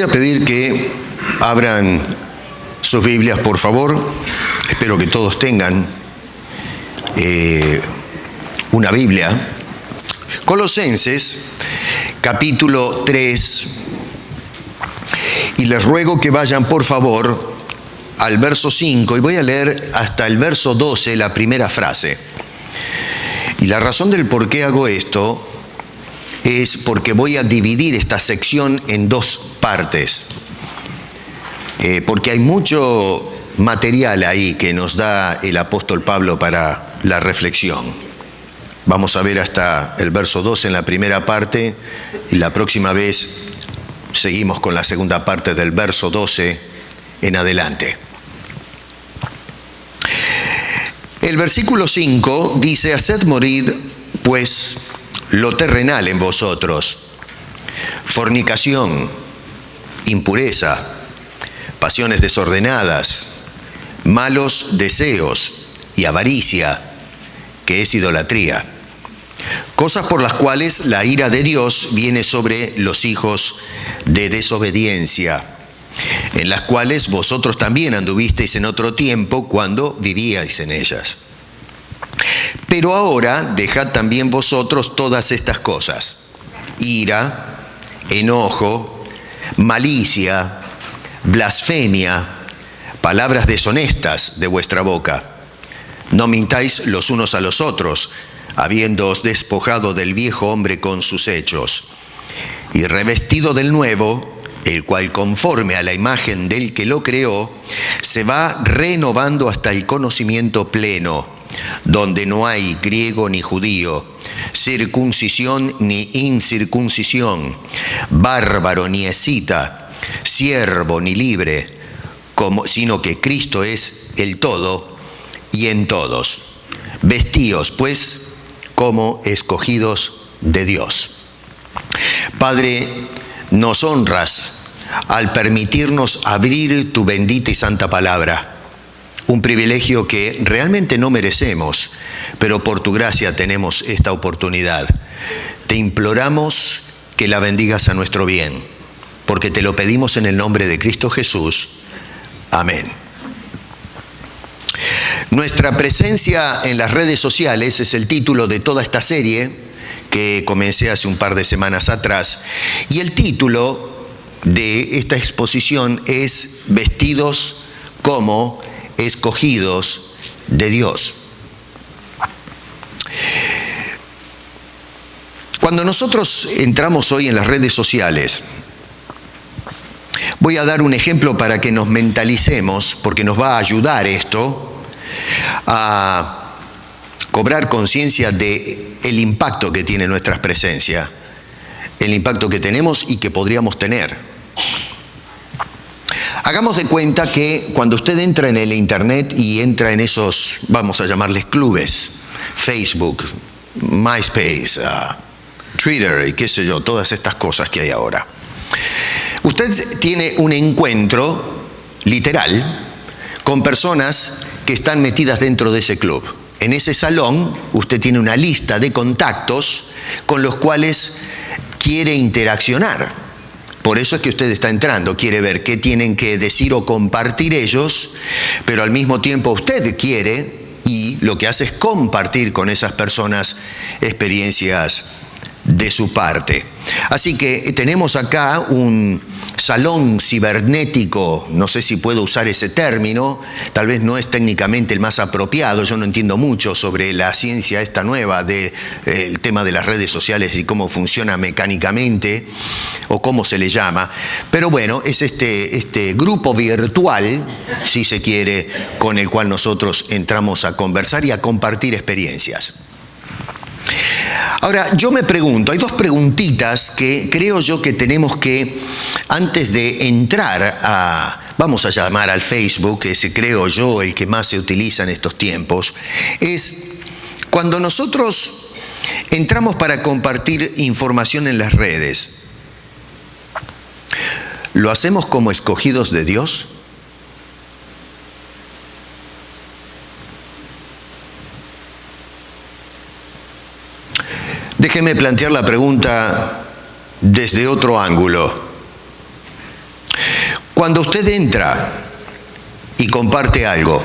a pedir que abran sus Biblias, por favor. Espero que todos tengan una Biblia. Colosenses, capítulo 3. Y les ruego que vayan, por favor, al verso 5. Y voy a leer hasta el verso 12, la primera frase. Y la razón del por qué hago esto es porque voy a dividir esta sección en dos partes. Porque hay mucho material ahí que nos da el apóstol Pablo para la reflexión. Vamos a ver hasta el verso 12 en la primera parte, y la próxima vez seguimos con la segunda parte del verso 12 en adelante. El versículo 5 dice: haced morir, pues, lo terrenal en vosotros: fornicación, impureza, pasiones desordenadas, malos deseos y avaricia, que es idolatría. Cosas por las cuales la ira de Dios viene sobre los hijos de desobediencia, en las cuales vosotros también anduvisteis en otro tiempo cuando vivíais en ellas. Pero ahora dejad también vosotros todas estas cosas: ira, enojo, malicia, blasfemia, palabras deshonestas de vuestra boca. No mintáis los unos a los otros, habiéndoos despojado del viejo hombre con sus hechos, y revestido del nuevo, el cual conforme a la imagen del que lo creó, se va renovando hasta el conocimiento pleno, donde no hay griego ni judío, circuncisión ni incircuncisión, bárbaro ni escita, siervo ni libre, sino que Cristo es el todo y en todos. Vestíos, pues, como escogidos de Dios. Padre, nos honras al permitirnos abrir tu bendita y santa palabra. Un privilegio que realmente no merecemos, pero por tu gracia tenemos esta oportunidad. Te imploramos que la bendigas a nuestro bien, porque te lo pedimos en el nombre de Cristo Jesús. Amén. Nuestra presencia en las redes sociales es el título de toda esta serie que comencé hace un par de semanas atrás. Y el título de esta exposición es Vestidos como escogidos de Dios. Cuando nosotros entramos hoy en las redes sociales, voy a dar un ejemplo para que nos mentalicemos, porque nos va a ayudar esto a cobrar conciencia de el impacto que tiene nuestra presencia, el impacto que tenemos y que podríamos tener. Hagamos de cuenta que cuando usted entra en el internet y entra en esos, vamos a llamarles clubes, Facebook, MySpace, Twitter y qué sé yo, todas estas cosas que hay ahora. Usted tiene un encuentro literal con personas que están metidas dentro de ese club. En ese salón usted tiene una lista de contactos con los cuales quiere interaccionar. Por eso es que usted está entrando, quiere ver qué tienen que decir o compartir ellos, pero al mismo tiempo usted quiere, y lo que hace es compartir con esas personas experiencias de su parte. Así que tenemos acá un salón cibernético, no sé si puedo usar ese término, tal vez no es técnicamente el más apropiado, yo no entiendo mucho sobre la ciencia esta nueva del tema de las redes sociales y cómo funciona mecánicamente o cómo se le llama, pero bueno, es este grupo virtual, si se quiere, con el cual nosotros entramos a conversar y a compartir experiencias. Ahora, yo me pregunto, hay dos preguntitas que creo yo que tenemos que, antes de entrar vamos a llamar al Facebook, que ese creo yo el que más se utiliza en estos tiempos, es cuando nosotros entramos para compartir información en las redes, ¿lo hacemos como escogidos de Dios? Déjeme plantear la pregunta desde otro ángulo. Cuando usted entra y comparte algo,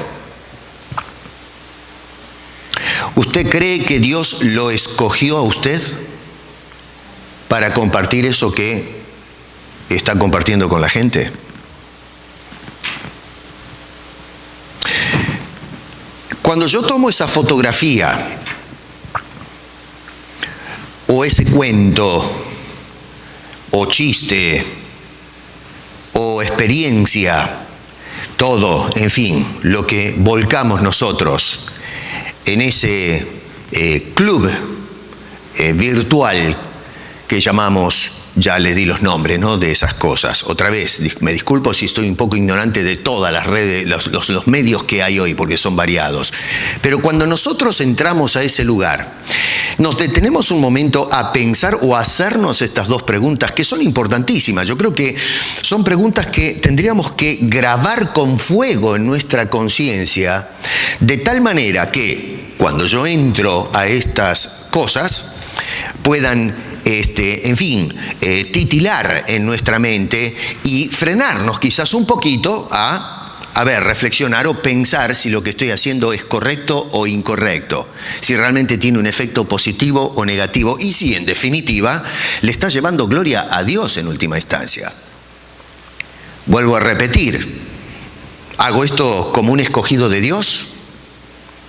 ¿usted cree que Dios lo escogió a usted para compartir eso que está compartiendo con la gente? Cuando yo tomo esa fotografía o ese cuento o chiste o experiencia, todo, en fin, lo que volcamos nosotros en ese club virtual que llamamos, ya le di los nombres, ¿no?, de esas cosas. Otra vez, me disculpo si estoy un poco ignorante de todas las redes, los medios que hay hoy, porque son variados. Pero cuando nosotros entramos a ese lugar, nos detenemos un momento a pensar o a hacernos estas dos preguntas que son importantísimas. Yo creo que son preguntas que tendríamos que grabar con fuego en nuestra conciencia, de tal manera que cuando yo entro a estas cosas puedan titilar en nuestra mente y frenarnos quizás un poquito a reflexionar o pensar si lo que estoy haciendo es correcto o incorrecto, si realmente tiene un efecto positivo o negativo y si en definitiva le está llevando gloria a Dios en última instancia. Vuelvo a repetir, ¿hago esto como un escogido de Dios?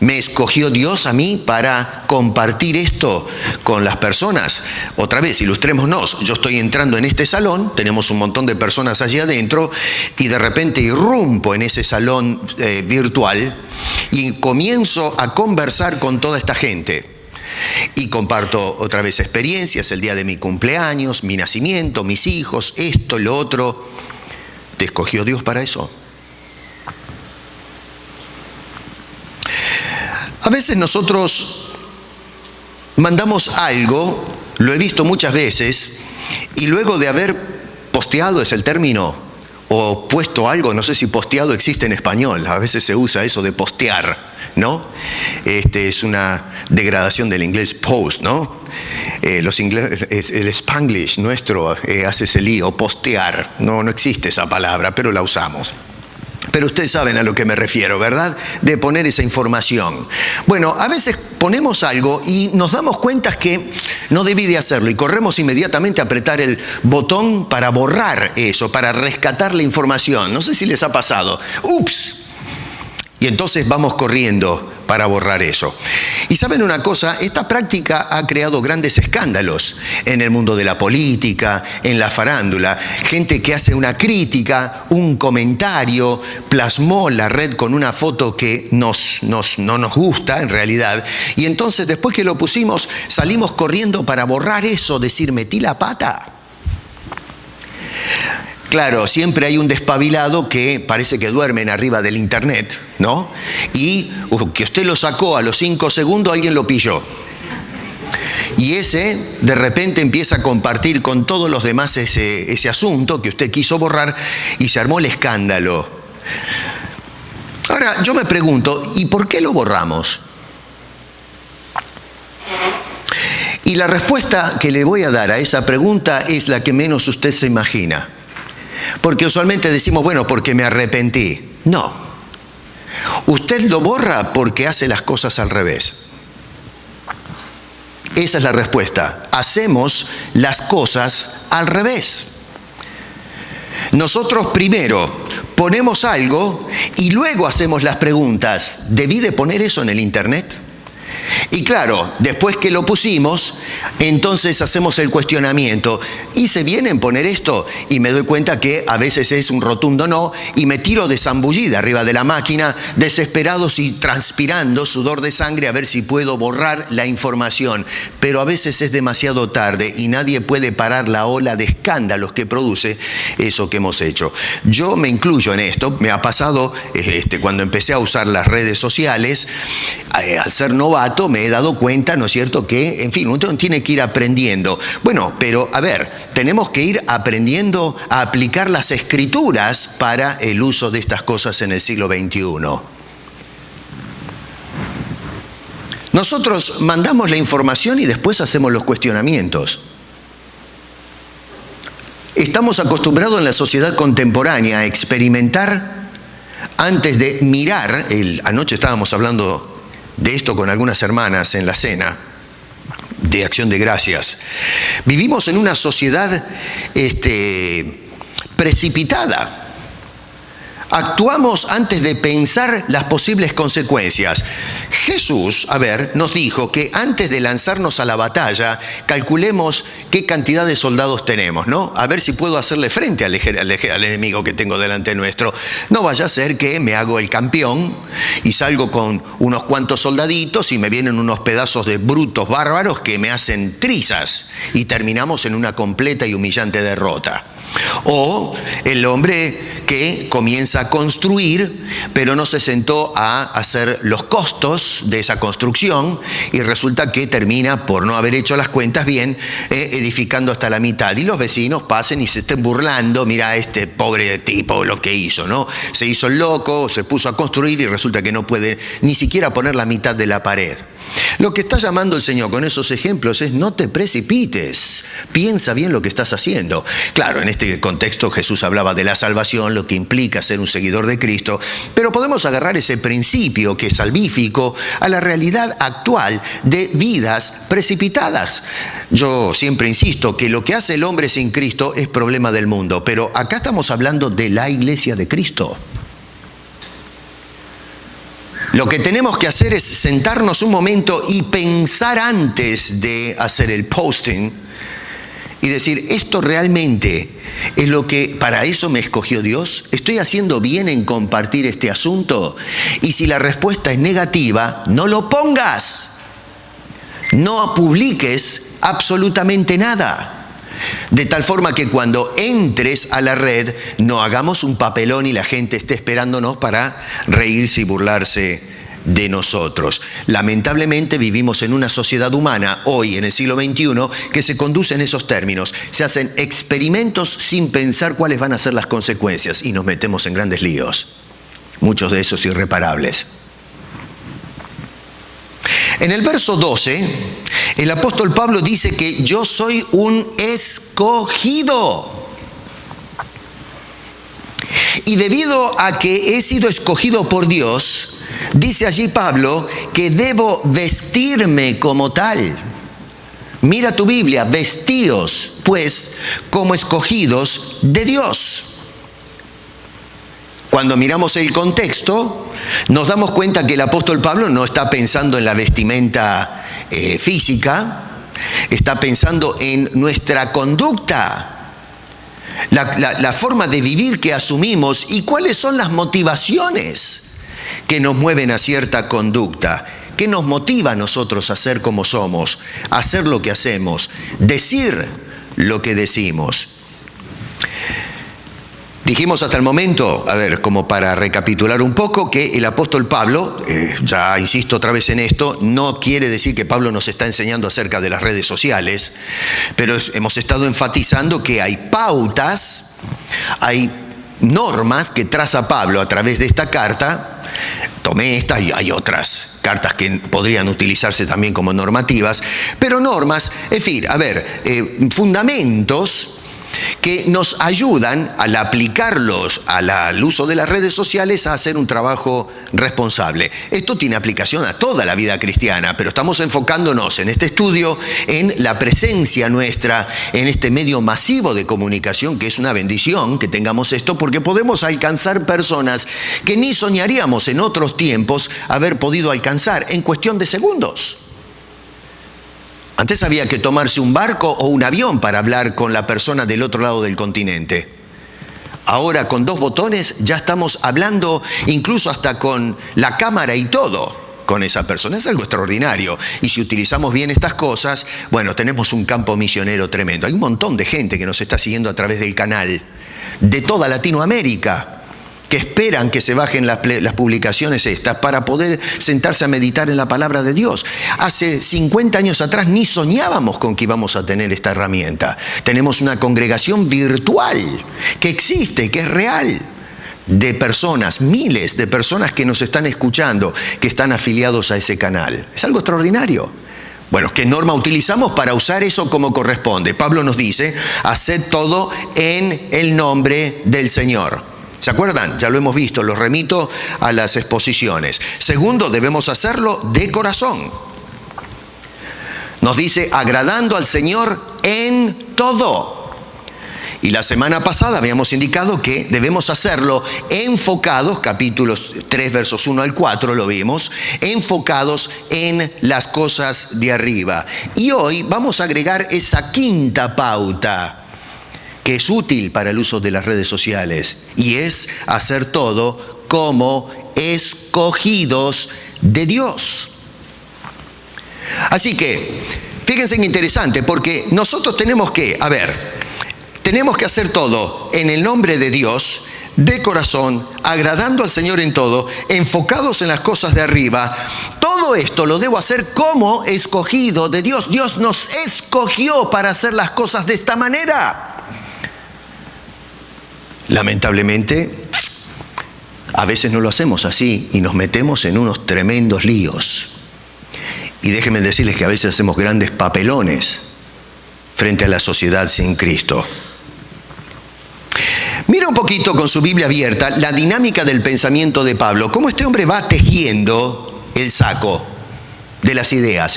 ¿Me escogió Dios a mí para compartir esto con las personas? Otra vez, ilustrémonos. Yo estoy entrando en este salón, tenemos un montón de personas allí adentro, y de repente irrumpo en ese salón virtual y comienzo a conversar con toda esta gente. Y comparto otra vez experiencias, el día de mi cumpleaños, mi nacimiento, mis hijos, esto, lo otro. ¿Te escogió Dios para eso? A veces nosotros mandamos algo, lo he visto muchas veces, y luego de haber posteado, es el término, o puesto algo, no sé si posteado existe en español, a veces se usa eso de postear, ¿no? Es una degradación del inglés post, ¿no? Los ingleses, el Spanglish nuestro hace ese lío, postear, no existe esa palabra, pero la usamos. Pero ustedes saben a lo que me refiero, ¿verdad? De poner esa información. Bueno, a veces ponemos algo y nos damos cuenta que no debí de hacerlo y corremos inmediatamente a apretar el botón para borrar eso, para rescatar la información. No sé si les ha pasado. ¡Ups! Y entonces vamos corriendo para borrar eso. Y saben una cosa, esta práctica ha creado grandes escándalos en el mundo de la política, en la farándula. Gente que hace una crítica, un comentario, plasmó la red con una foto que no nos gusta en realidad. Y entonces después que lo pusimos, salimos corriendo para borrar eso, decir, metí la pata. Claro, siempre hay un despabilado que parece que duermen arriba del internet, ¿no? Y que usted lo sacó a los 5 segundos, alguien lo pilló. Y ese de repente empieza a compartir con todos los demás ese asunto que usted quiso borrar y se armó el escándalo. Ahora, yo me pregunto, ¿y por qué lo borramos? Y la respuesta que le voy a dar a esa pregunta es la que menos usted se imagina. Porque usualmente decimos, bueno, porque me arrepentí. No. Usted lo borra porque hace las cosas al revés. Esa es la respuesta. Hacemos las cosas al revés. Nosotros primero ponemos algo y luego hacemos las preguntas. ¿Debí de poner eso en el internet? Y claro, después que lo pusimos, entonces hacemos el cuestionamiento. ¿Hice bien en poner esto? Y me doy cuenta que a veces es un rotundo no, y me tiro de zambullida arriba de la máquina, desesperados y transpirando sudor de sangre a ver si puedo borrar la información. Pero a veces es demasiado tarde y nadie puede parar la ola de escándalos que produce eso que hemos hecho. Yo me incluyo en esto. Me ha pasado cuando empecé a usar las redes sociales, al ser novato me he dado cuenta, ¿no es cierto?, que, en fin, uno tiene que ir aprendiendo. Bueno, pero a ver, tenemos que ir aprendiendo a aplicar las escrituras para el uso de estas cosas en el siglo XXI. Nosotros mandamos la información y después hacemos los cuestionamientos. Estamos acostumbrados en la sociedad contemporánea a experimentar antes de mirar. Anoche estábamos hablando de esto con algunas hermanas en la cena de Acción de Gracias. Vivimos en una sociedad precipitada. Actuamos antes de pensar las posibles consecuencias. Jesús, nos dijo que antes de lanzarnos a la batalla, calculemos qué cantidad de soldados tenemos, ¿no? A ver si puedo hacerle frente al enemigo que tengo delante nuestro. No vaya a ser que me hago el campeón y salgo con unos cuantos soldaditos y me vienen unos pedazos de brutos bárbaros que me hacen trizas y terminamos en una completa y humillante derrota. O el hombre que comienza a construir, pero no se sentó a hacer los costos de esa construcción y resulta que termina, por no haber hecho las cuentas bien, edificando hasta la mitad. Y los vecinos pasen y se estén burlando, mira este pobre tipo lo que hizo, ¿no? Se hizo el loco, se puso a construir y resulta que no puede ni siquiera poner la mitad de la pared. Lo que está llamando el Señor con esos ejemplos es: no te precipites, piensa bien lo que estás haciendo. Claro, en este contexto Jesús hablaba de la salvación, lo que implica ser un seguidor de Cristo, pero podemos agarrar ese principio que es salvífico a la realidad actual de vidas precipitadas. Yo siempre insisto que lo que hace el hombre sin Cristo es problema del mundo, pero acá estamos hablando de la iglesia de Cristo. Lo que tenemos que hacer es sentarnos un momento y pensar antes de hacer el posting y decir: ¿esto realmente es lo que para eso me escogió Dios? ¿Estoy haciendo bien en compartir este asunto? Y si la respuesta es negativa, no lo pongas. No publiques absolutamente nada. De tal forma que cuando entres a la red no hagamos un papelón y la gente esté esperándonos para reírse y burlarse de nosotros. Lamentablemente vivimos en una sociedad humana hoy en el siglo XXI que se conduce en esos términos. Se hacen experimentos sin pensar cuáles van a ser las consecuencias y nos metemos en grandes líos, muchos de esos irreparables. En el verso 12, el apóstol Pablo dice que yo soy un escogido. Y debido a que he sido escogido por Dios, dice allí Pablo que debo vestirme como tal. Mira tu Biblia: vestíos pues como escogidos de Dios. Cuando miramos el contexto, nos damos cuenta que el apóstol Pablo no está pensando en la vestimenta física, está pensando en nuestra conducta, la forma de vivir que asumimos y cuáles son las motivaciones que nos mueven a cierta conducta. ¿Qué nos motiva a nosotros a ser como somos, a hacer lo que hacemos, decir lo que decimos? Dijimos hasta el momento, como para recapitular un poco, que el apóstol Pablo, ya insisto otra vez en esto, no quiere decir que Pablo nos está enseñando acerca de las redes sociales, pero hemos estado enfatizando que hay pautas, hay normas que traza Pablo a través de esta carta. Tomé esta y hay otras cartas que podrían utilizarse también como normativas, pero normas, en fin, fundamentos que nos ayudan al aplicarlos al uso de las redes sociales a hacer un trabajo responsable. Esto tiene aplicación a toda la vida cristiana, pero estamos enfocándonos en este estudio en la presencia nuestra en este medio masivo de comunicación, que es una bendición que tengamos esto, porque podemos alcanzar personas que ni soñaríamos en otros tiempos haber podido alcanzar en cuestión de segundos. Antes había que tomarse un barco o un avión para hablar con la persona del otro lado del continente. Ahora con 2 botones ya estamos hablando incluso hasta con la cámara y todo con esa persona. Es algo extraordinario. Y si utilizamos bien estas cosas, tenemos un campo misionero tremendo. Hay un montón de gente que nos está siguiendo a través del canal de toda Latinoamérica, que esperan que se bajen las publicaciones estas para poder sentarse a meditar en la palabra de Dios. Hace 50 años atrás ni soñábamos con que íbamos a tener esta herramienta. Tenemos una congregación virtual que existe, que es real, de personas, miles de personas que nos están escuchando, que están afiliados a ese canal. Es algo extraordinario. Bueno, ¿qué norma utilizamos para usar eso como corresponde? Pablo nos dice, haced todo en el nombre del Señor. ¿Se acuerdan? Ya lo hemos visto, los remito a las exposiciones. Segundo, debemos hacerlo de corazón. Nos dice, agradando al Señor en todo. Y la semana pasada habíamos indicado que debemos hacerlo enfocados, capítulos 3, versos 1 al 4 lo vimos, enfocados en las cosas de arriba. Y hoy vamos a agregar esa quinta pauta que es útil para el uso de las redes sociales, y es hacer todo como escogidos de Dios. Así que, fíjense qué interesante, porque nosotros tenemos que hacer todo en el nombre de Dios, de corazón, agradando al Señor en todo, enfocados en las cosas de arriba. Todo esto lo debo hacer como escogido de Dios. Dios nos escogió para hacer las cosas de esta manera. Lamentablemente, a veces no lo hacemos así y nos metemos en unos tremendos líos. Y déjenme decirles que a veces hacemos grandes papelones frente a la sociedad sin Cristo. Mira un poquito con su Biblia abierta la dinámica del pensamiento de Pablo, cómo este hombre va tejiendo el saco de las ideas,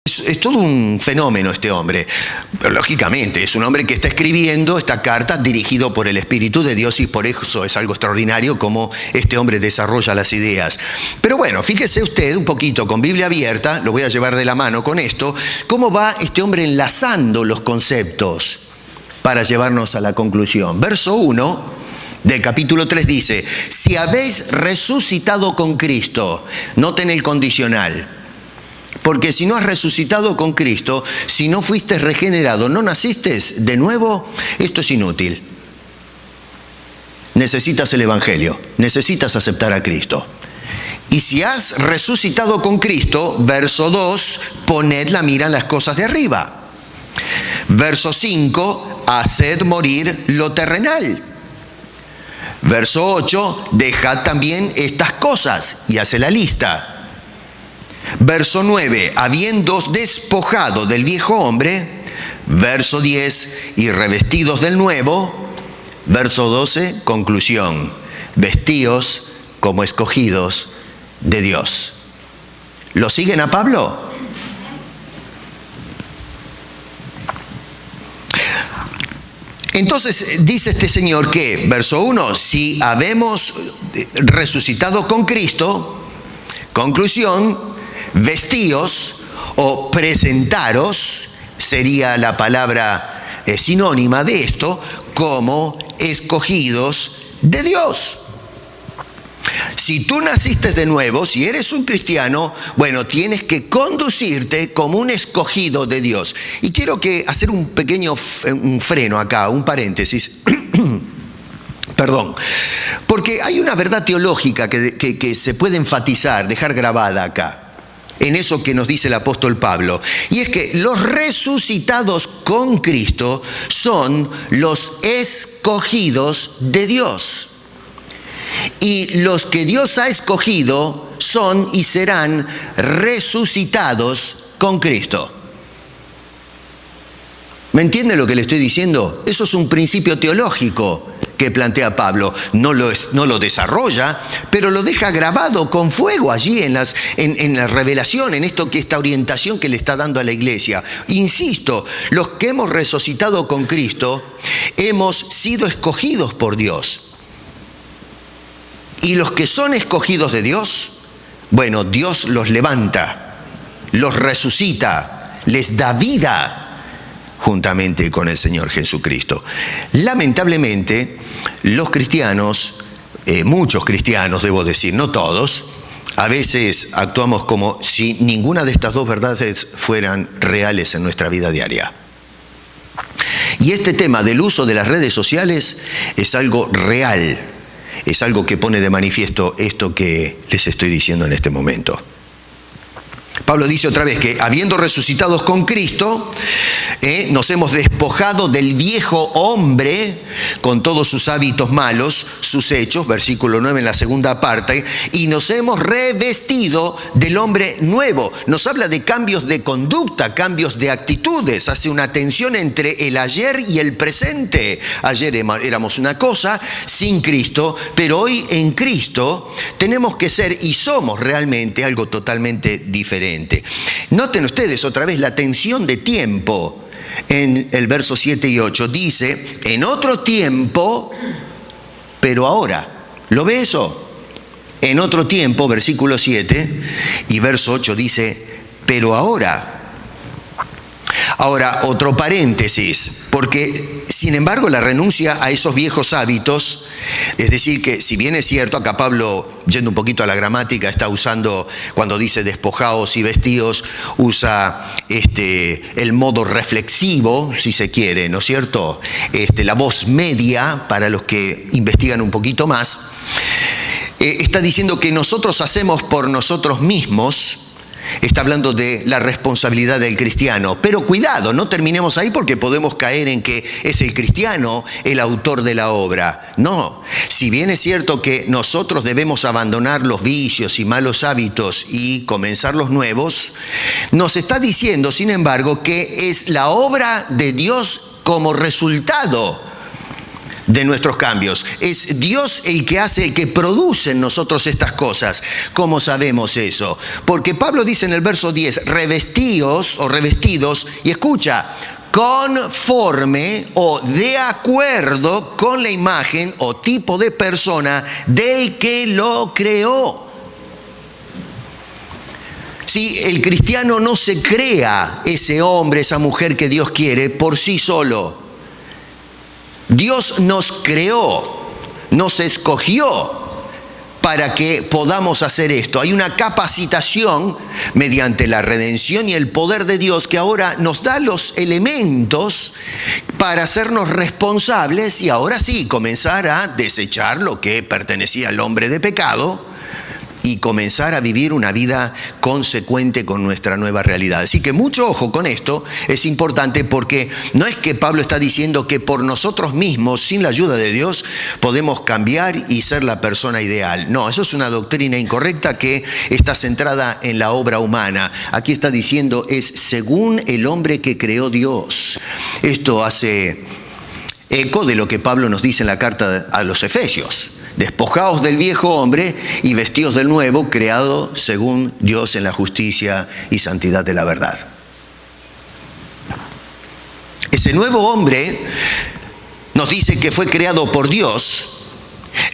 Es todo un fenómeno este hombre. Pero, lógicamente, es un hombre que está escribiendo esta carta dirigido por el Espíritu de Dios, y por eso es algo extraordinario cómo este hombre desarrolla las ideas. Pero bueno, fíjese usted un poquito con Biblia abierta, lo voy a llevar de la mano con esto, cómo va este hombre enlazando los conceptos para llevarnos a la conclusión. Verso 1 del capítulo 3 dice, si habéis resucitado con Cristo, noten el condicional, porque si no has resucitado con Cristo, si no fuiste regenerado, no naciste de nuevo, esto es inútil. Necesitas el Evangelio, necesitas aceptar a Cristo. Y si has resucitado con Cristo, verso 2, poned la mira en las cosas de arriba. Verso 5, haced morir lo terrenal. Verso 8, dejad también estas cosas, y hace la lista. Verso 9, habiéndoos despojado del viejo hombre. Verso 10, y revestidos del nuevo. Verso 12, conclusión, vestíos como escogidos de Dios. ¿Lo siguen a Pablo? Entonces dice este señor que, verso 1, si habemos resucitado con Cristo, conclusión, vestíos o presentaros, sería la palabra sinónima de esto, como escogidos de Dios. Si tú naciste de nuevo, si eres un cristiano, bueno, tienes que conducirte como un escogido de Dios. Y quiero hacer un pequeño freno acá, un paréntesis. Perdón. Porque hay una verdad teológica que se puede enfatizar, dejar grabada acá, en eso que nos dice el apóstol Pablo. Y es que los resucitados con Cristo son los escogidos de Dios. Y los que Dios ha escogido son y serán resucitados con Cristo. ¿Me entiende lo que le estoy diciendo? Eso es un principio teológico que plantea Pablo. No lo desarrolla, pero lo deja grabado con fuego allí en la revelación, en esta orientación que le está dando a la iglesia. Insisto, los que hemos resucitado con Cristo hemos sido escogidos por Dios. Y los que son escogidos de Dios, bueno, Dios los levanta, los resucita, les da vida juntamente con el Señor Jesucristo. Lamentablemente, los cristianos, muchos cristianos debo decir, no todos, a veces actuamos como si ninguna de estas dos verdades fueran reales en nuestra vida diaria. Y este tema del uso de las redes sociales es algo real. Es algo que pone de manifiesto esto que les estoy diciendo en este momento. Pablo dice otra vez que habiendo resucitados con Cristo, nos hemos despojado del viejo hombre con todos sus hábitos malos, sus hechos, versículo 9 en la segunda parte, y nos hemos revestido del hombre nuevo. Nos habla de cambios de conducta, cambios de actitudes, hace una tensión entre el ayer y el presente. Ayer éramos una cosa sin Cristo, pero hoy en Cristo tenemos que ser y somos realmente algo totalmente diferente. Noten ustedes otra vez la tensión de tiempo. En el verso 7 y 8 dice, en otro tiempo, pero ahora. ¿Lo ve eso? En otro tiempo, versículo 7 y verso 8 dice, pero ahora. Ahora, otro paréntesis, porque sin embargo la renuncia a esos viejos hábitos, es decir que si bien es cierto, acá Pablo, yendo un poquito a la gramática, está usando, cuando dice despojaos y vestidos, usa el modo reflexivo, si se quiere, ¿no es cierto? La voz media, para los que investigan un poquito más, está diciendo que nosotros hacemos por nosotros mismos. Está hablando de la responsabilidad del cristiano. Pero cuidado, no terminemos ahí porque podemos caer en que es el cristiano el autor de la obra. No, si bien es cierto que nosotros debemos abandonar los vicios y malos hábitos y comenzar los nuevos, nos está diciendo, sin embargo, que es la obra de Dios como resultado de nuestros cambios. Es Dios el que hace, el que produce en nosotros estas cosas. ¿Cómo sabemos eso? Porque Pablo dice en el verso 10, revestíos o revestidos, y escucha, conforme o de acuerdo con la imagen o tipo de persona del que lo creó. Si el cristiano no se crea ese hombre, esa mujer que Dios quiere por sí solo. Dios nos creó, nos escogió para que podamos hacer esto. Hay una capacitación mediante la redención y el poder de Dios que ahora nos da los elementos para hacernos responsables y ahora sí comenzar a desechar lo que pertenecía al hombre de pecado y comenzar a vivir una vida consecuente con nuestra nueva realidad. Así que mucho ojo con esto, es importante porque no es que Pablo está diciendo que por nosotros mismos, sin la ayuda de Dios, podemos cambiar y ser la persona ideal. No, eso es una doctrina incorrecta que está centrada en la obra humana. Aquí está diciendo es según el hombre que creó Dios. Esto hace eco de lo que Pablo nos dice en la carta a los Efesios. Despojaos del viejo hombre y vestíos del nuevo, creado según Dios en la justicia y santidad de la verdad. Ese nuevo hombre nos dice que fue creado por Dios,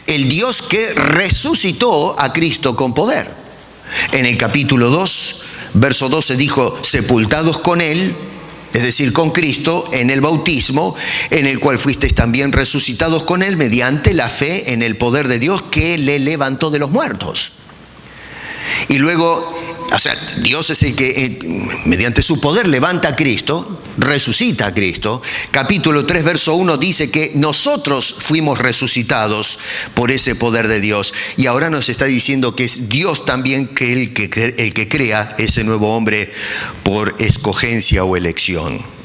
el Dios que resucitó a Cristo con poder. En el capítulo 2, verso 12 dijo, sepultados con él, es decir, con Cristo, en el bautismo, en el cual fuisteis también resucitados con Él mediante la fe en el poder de Dios que le levantó de los muertos. Y luego, Dios es el que mediante su poder levanta a Cristo, resucita a Cristo. Capítulo 3, verso 1 dice que nosotros fuimos resucitados por ese poder de Dios. Y ahora nos está diciendo que es Dios también el que crea ese nuevo hombre por escogencia o elección.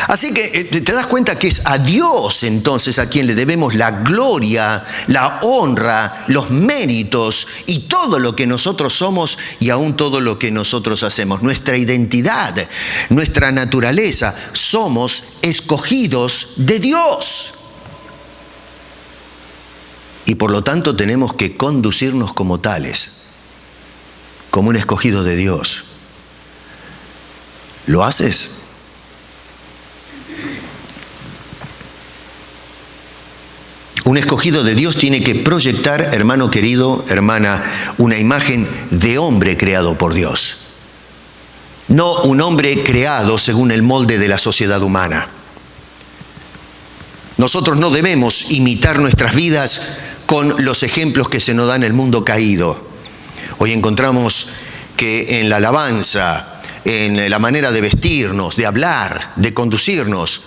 Así que te das cuenta que es a Dios entonces a quien le debemos la gloria, la honra, los méritos y todo lo que nosotros somos y aún todo lo que nosotros hacemos. Nuestra identidad, nuestra naturaleza, somos escogidos de Dios. Y por lo tanto tenemos que conducirnos como tales, como un escogido de Dios. ¿Lo haces? Un escogido de Dios tiene que proyectar, hermano querido, hermana, una imagen de hombre creado por Dios. No un hombre creado según el molde de la sociedad humana. Nosotros no debemos imitar nuestras vidas con los ejemplos que se nos dan en el mundo caído. Hoy encontramos que en la alabanza, en la manera de vestirnos, de hablar, de conducirnos,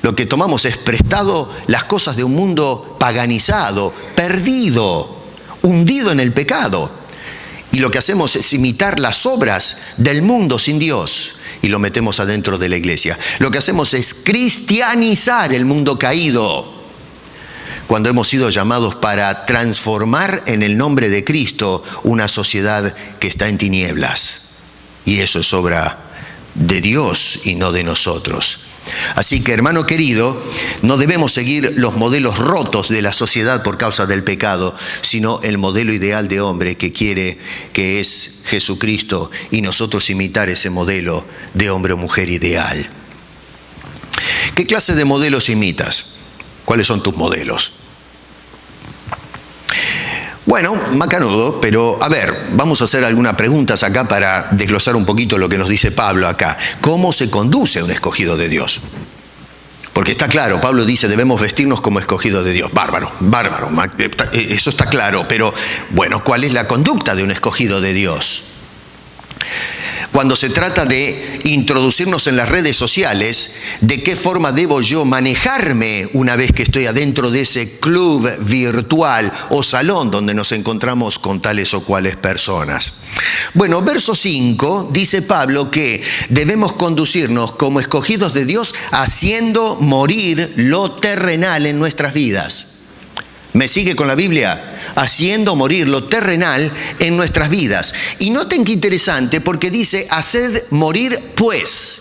lo que tomamos es prestado las cosas de un mundo paganizado, perdido, hundido en el pecado. y lo que hacemos es imitar las obras del mundo sin Dios y lo metemos adentro de la iglesia. Lo que hacemos es cristianizar el mundo caído, cuando hemos sido llamados para transformar en el nombre de Cristo una sociedad que está en tinieblas. Y eso es obra de Dios y no de nosotros. Así que, hermano querido, no debemos seguir los modelos rotos de la sociedad por causa del pecado, sino el modelo ideal de hombre que es Jesucristo, y nosotros imitar ese modelo de hombre o mujer ideal. ¿Qué clase de modelos imitas? ¿Cuáles son tus modelos? Bueno, macanudo, pero a ver, vamos a hacer algunas preguntas acá para desglosar un poquito lo que nos dice Pablo acá. ¿Cómo se conduce un escogido de Dios? Porque está claro, Pablo dice, debemos vestirnos como escogidos de Dios. Bárbaro, eso está claro, pero bueno, ¿cuál es la conducta de un escogido de Dios? Cuando se trata de introducirnos en las redes sociales, ¿de qué forma debo yo manejarme una vez que estoy adentro de ese club virtual o salón donde nos encontramos con tales o cuales personas? Bueno, verso 5 dice Pablo que debemos conducirnos como escogidos de Dios haciendo morir lo terrenal en nuestras vidas. ¿Me sigue con la Biblia? Haciendo morir lo terrenal en nuestras vidas. Y noten qué interesante, porque dice, haced morir pues.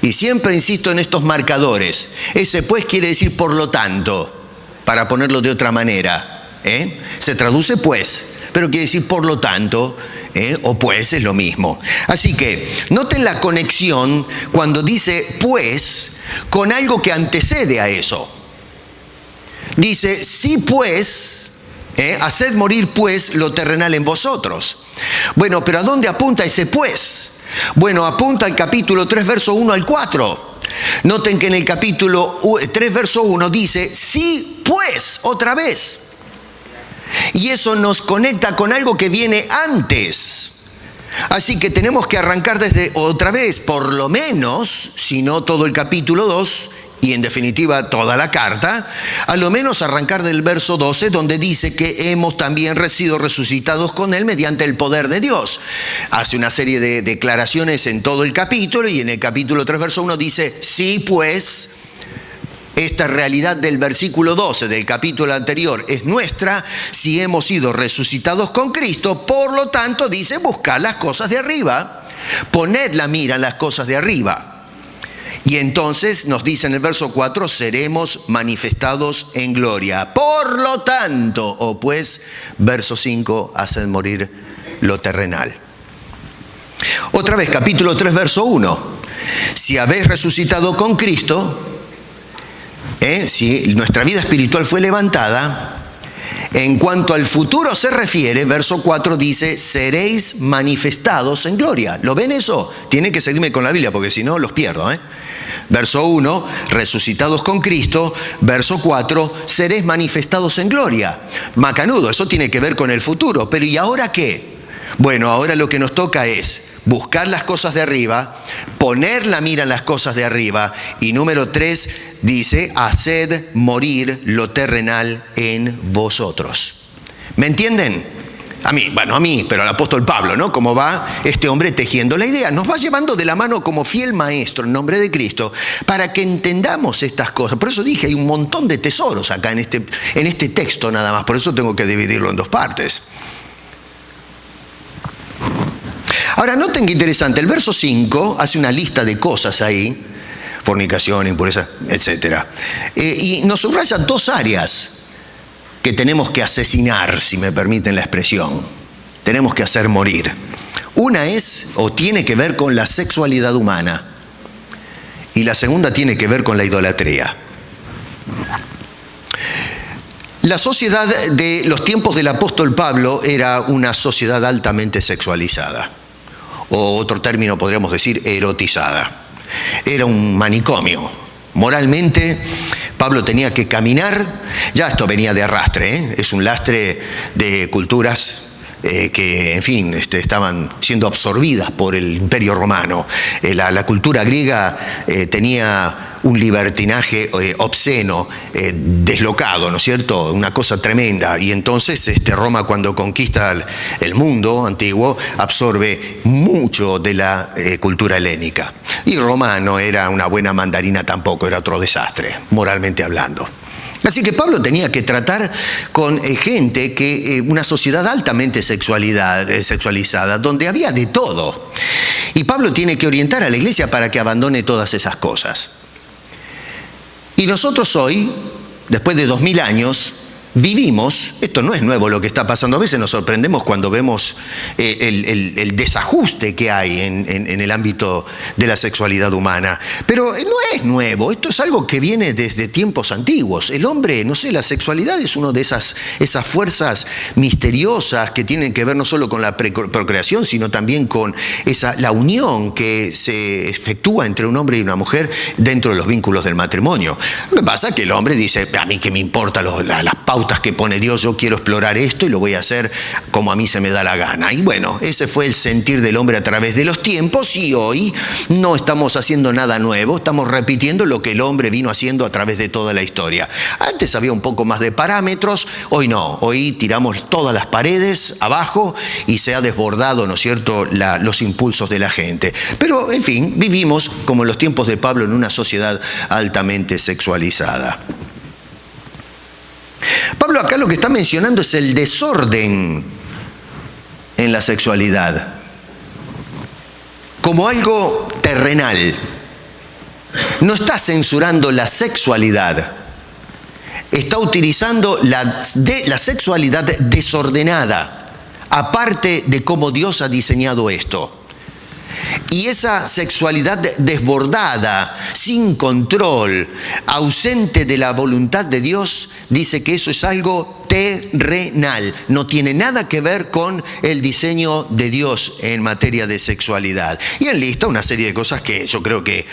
Y siempre insisto en estos marcadores. Ese pues quiere decir por lo tanto, para ponerlo de otra manera. Se traduce pues, pero quiere decir por lo tanto, o pues es lo mismo. Así que noten la conexión cuando dice pues con algo que antecede a eso. Dice, sí pues, haced morir pues lo terrenal en vosotros. Bueno, pero ¿a dónde apunta ese pues? Bueno, apunta al capítulo 3, verso 1 al 4. Noten que en el capítulo 3, verso 1 dice, sí pues, otra vez. Y eso nos conecta con algo que viene antes. Así que tenemos que arrancar desde otra vez, por lo menos, si no todo el capítulo 2, y en definitiva toda la carta, a lo menos arrancar del verso 12, donde dice que hemos también sido resucitados con Él mediante el poder de Dios. Hace una serie de declaraciones en todo el capítulo, y en el capítulo 3, verso 1 dice, sí pues, esta realidad del versículo 12 del capítulo anterior es nuestra, si hemos sido resucitados con Cristo, por lo tanto dice, buscar las cosas de arriba, poned la mira en las cosas de arriba. Y entonces nos dice en el verso 4, seremos manifestados en gloria. Por lo tanto, o pues, verso 5, haced morir lo terrenal. Otra vez, capítulo 3, verso 1. Si habéis resucitado con Cristo, si nuestra vida espiritual fue levantada, en cuanto al futuro se refiere, verso 4 dice, seréis manifestados en gloria. ¿Lo ven eso? Tienen que seguirme con la Biblia, porque si no los pierdo, Verso 1, resucitados con Cristo. Verso 4, seréis manifestados en gloria. Macanudo, eso tiene que ver con el futuro. Pero ¿y ahora qué? Bueno, ahora lo que nos toca es buscar las cosas de arriba, poner la mira en las cosas de arriba. Y número 3 dice, haced morir lo terrenal en vosotros. ¿Me entienden? A mí, pero al apóstol Pablo, ¿no? Cómo va este hombre tejiendo la idea. Nos va llevando de la mano como fiel maestro en nombre de Cristo para que entendamos estas cosas. Por eso dije, hay un montón de tesoros acá en este texto nada más. Por eso tengo que dividirlo en dos partes. Ahora, noten qué interesante. El verso 5 hace una lista de cosas ahí. Fornicación, impureza, etc. Y nos subraya dos áreas que tenemos que asesinar, si me permiten la expresión. Tenemos que hacer morir. Una es, o tiene que ver con la sexualidad humana, y la segunda tiene que ver con la idolatría. La sociedad de los tiempos del apóstol Pablo era una sociedad altamente sexualizada, o otro término podríamos decir erotizada. Era un manicomio. Moralmente, Pablo tenía que caminar, ya esto venía de arrastre, es un lastre de culturas que, en fin, estaban siendo absorbidas por el Imperio Romano. La cultura griega tenía un libertinaje obsceno, deslocado, ¿no es cierto? Una cosa tremenda. Y entonces Roma, cuando conquista el mundo antiguo, absorbe mucho de la cultura helénica. Y Roma no era una buena mandarina tampoco, era otro desastre, moralmente hablando. Así que Pablo tenía que tratar con gente una sociedad altamente sexualizada, donde había de todo. Y Pablo tiene que orientar a la iglesia para que abandone todas esas cosas. Y nosotros hoy, después de 2000 años, vivimos, esto no es nuevo lo que está pasando, a veces nos sorprendemos cuando vemos el desajuste que hay en el ámbito de la sexualidad humana, pero no es nuevo, esto es algo que viene desde tiempos antiguos. El hombre, no sé, la sexualidad es una de esas fuerzas misteriosas que tienen que ver no solo con la procreación, sino también con la unión que se efectúa entre un hombre y una mujer dentro de los vínculos del matrimonio. Lo que pasa es que el hombre dice, a mí que me importa las pautas que pone Dios, yo quiero explorar esto y lo voy a hacer como a mí se me da la gana. Y bueno, ese fue el sentir del hombre a través de los tiempos, y hoy no estamos haciendo nada nuevo, estamos repitiendo lo que el hombre vino haciendo a través de toda la historia. Antes había un poco más de parámetros, hoy no, hoy tiramos todas las paredes abajo y se ha desbordado, ¿no es cierto?, los impulsos de la gente. Pero, en fin, vivimos, como en los tiempos de Pablo, en una sociedad altamente sexualizada. Pablo acá lo que está mencionando es el desorden en la sexualidad, como algo terrenal. No está censurando la sexualidad, está utilizando la sexualidad desordenada, aparte de cómo Dios ha diseñado esto. Y esa sexualidad desbordada, sin control, ausente de la voluntad de Dios, dice que eso es algo terrenal, no tiene nada que ver con el diseño de Dios en materia de sexualidad. Y enlista una serie de cosas que yo creo que,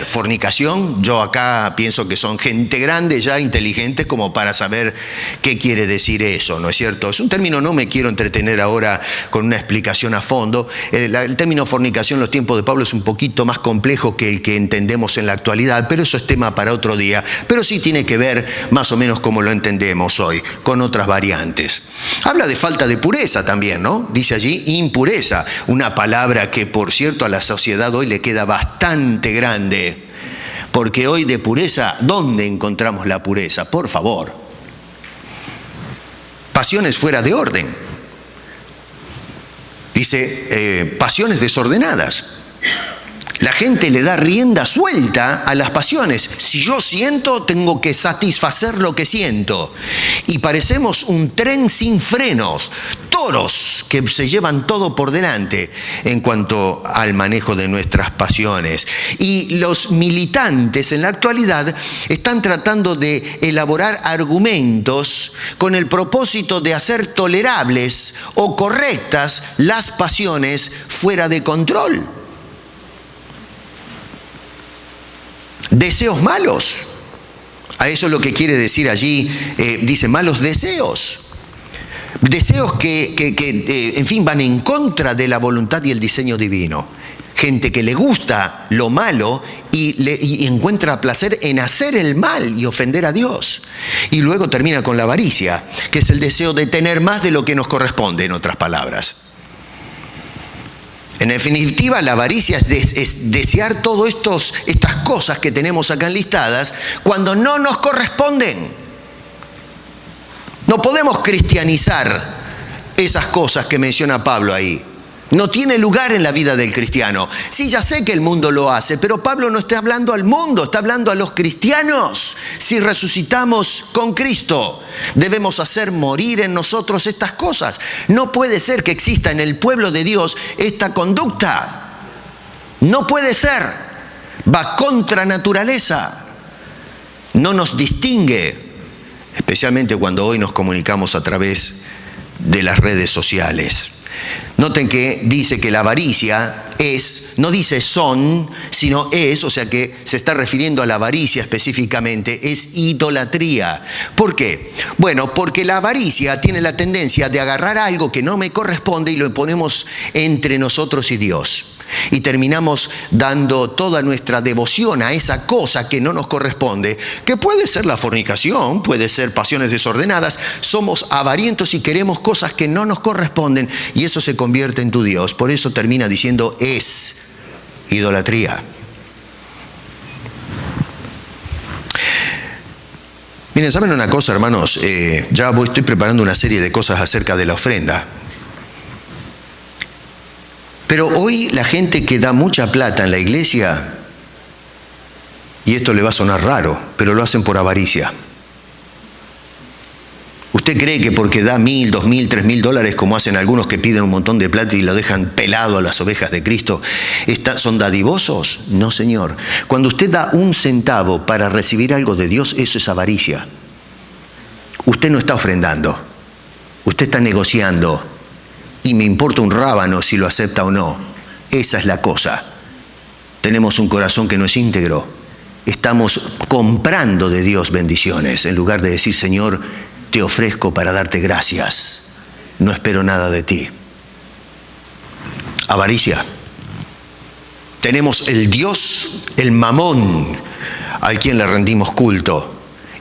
fornicación, yo acá pienso que son gente grande, ya inteligente, como para saber qué quiere decir eso, ¿no es cierto? Es un término, no me quiero entretener ahora con una explicación a fondo. El término fornicación en los tiempos de Pablo es un poquito más complejo que el que entendemos en la actualidad, pero eso es tema para otro día. Pero sí tiene que ver más o menos como lo entendemos hoy, con otras variantes. Habla de falta de pureza también, ¿no? Dice allí impureza, una palabra que, por cierto, a la sociedad hoy le queda bastante grande, porque hoy de pureza, ¿dónde encontramos la pureza? Por favor. Pasiones fuera de orden. Dice, pasiones desordenadas. La gente le da rienda suelta a las pasiones. Si yo siento, tengo que satisfacer lo que siento. Y parecemos un tren sin frenos, toros que se llevan todo por delante en cuanto al manejo de nuestras pasiones. Y los militantes en la actualidad están tratando de elaborar argumentos con el propósito de hacer tolerables o correctas las pasiones fuera de control. Deseos malos. A eso es lo que quiere decir allí, dice malos deseos. Deseos que en fin, van en contra de la voluntad y el diseño divino. Gente que le gusta lo malo y encuentra placer en hacer el mal y ofender a Dios. Y luego termina con la avaricia, que es el deseo de tener más de lo que nos corresponde, en otras palabras. En definitiva, la avaricia es desear todas estas cosas que tenemos acá enlistadas cuando no nos corresponden. No podemos cristianizar esas cosas que menciona Pablo ahí. No tiene lugar en la vida del cristiano. Sí, ya sé que el mundo lo hace, pero Pablo no está hablando al mundo, está hablando a los cristianos. Si resucitamos con Cristo, debemos hacer morir en nosotros estas cosas. No puede ser que exista en el pueblo de Dios esta conducta. No puede ser. Va contra naturaleza. No nos distingue, especialmente cuando hoy nos comunicamos a través de las redes sociales. Noten que dice que la avaricia es, no dice son, sino es, o sea que se está refiriendo a la avaricia específicamente, es idolatría. ¿Por qué? Bueno, porque la avaricia tiene la tendencia de agarrar algo que no me corresponde y lo ponemos entre nosotros y Dios. y terminamos dando toda nuestra devoción a esa cosa que no nos corresponde, que puede ser la fornicación, puede ser pasiones desordenadas. Somos avarientos y queremos cosas que no nos corresponden y eso se convierte en tu Dios. Por eso termina diciendo es idolatría. Miren, ¿saben una cosa, hermanos? Estoy preparando una serie de cosas acerca de la ofrenda. Pero hoy la gente que da mucha plata en la iglesia, y esto le va a sonar raro, pero lo hacen por avaricia. ¿Usted cree que porque da $1,000, $2,000, $3,000, como hacen algunos que piden un montón de plata y lo dejan pelado a las ovejas de Cristo, son dadivosos? No, señor. Cuando usted da 1 centavo para recibir algo de Dios, eso es avaricia. Usted no está ofrendando, usted está negociando. Y me importa un rábano si lo acepta o no. Esa es la cosa. Tenemos un corazón que no es íntegro. Estamos comprando de Dios bendiciones en lugar de decir, Señor, te ofrezco para darte gracias. No espero nada de ti. Avaricia. Tenemos el Dios, el mamón, al quien le rendimos culto.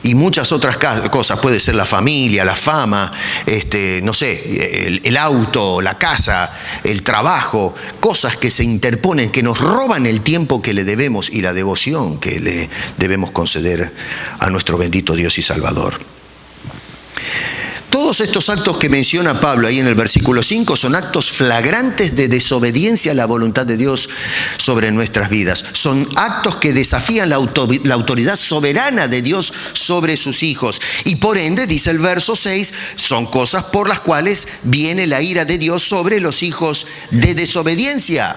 Y muchas otras cosas, puede ser la familia, la fama, no sé, el auto, la casa, el trabajo, cosas que se interponen, que nos roban el tiempo que le debemos y la devoción que le debemos conceder a nuestro bendito Dios y Salvador. Todos estos actos que menciona Pablo ahí en el versículo 5 son actos flagrantes de desobediencia a la voluntad de Dios sobre nuestras vidas. Son actos que desafían la autoridad soberana de Dios sobre sus hijos. Y por ende, dice el verso 6, son cosas por las cuales viene la ira de Dios sobre los hijos de desobediencia.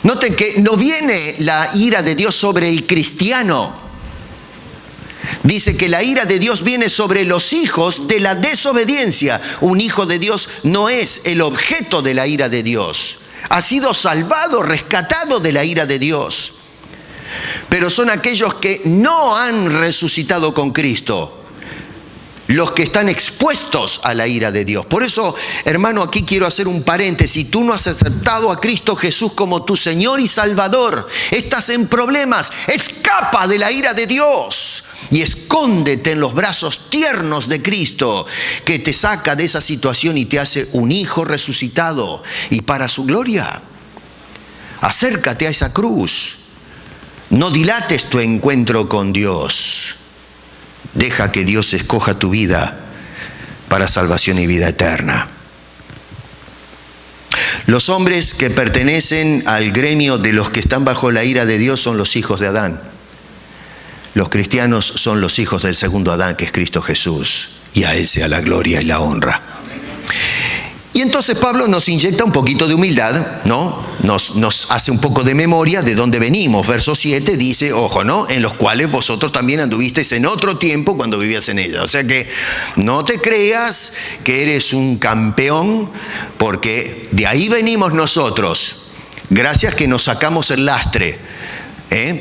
Noten que no viene la ira de Dios sobre el cristiano. Dice que la ira de Dios viene sobre los hijos de la desobediencia. Un hijo de Dios no es el objeto de la ira de Dios. Ha sido salvado, rescatado de la ira de Dios. Pero son aquellos que no han resucitado con Cristo los que están expuestos a la ira de Dios. Por eso, hermano, aquí quiero hacer un paréntesis. Si tú no has aceptado a Cristo Jesús como tu Señor y Salvador, estás en problemas. Escapa de la ira de Dios y escóndete en los brazos tiernos de Cristo, que te saca de esa situación y te hace un hijo resucitado y para su gloria. Acércate a esa cruz. No dilates tu encuentro con Dios. Deja que Dios escoja tu vida para salvación y vida eterna. Los hombres que pertenecen al gremio de los que están bajo la ira de Dios son los hijos de Adán. Los cristianos son los hijos del segundo Adán, que es Cristo Jesús. Y a Él sea la gloria y la honra. Y entonces Pablo nos inyecta un poquito de humildad, ¿no? Nos hace un poco de memoria de dónde venimos. Verso 7 dice, ojo, ¿no? En los cuales vosotros también anduvisteis en otro tiempo cuando vivías en ella. O sea que no te creas que eres un campeón, porque de ahí venimos nosotros. Gracias que nos sacamos el lastre,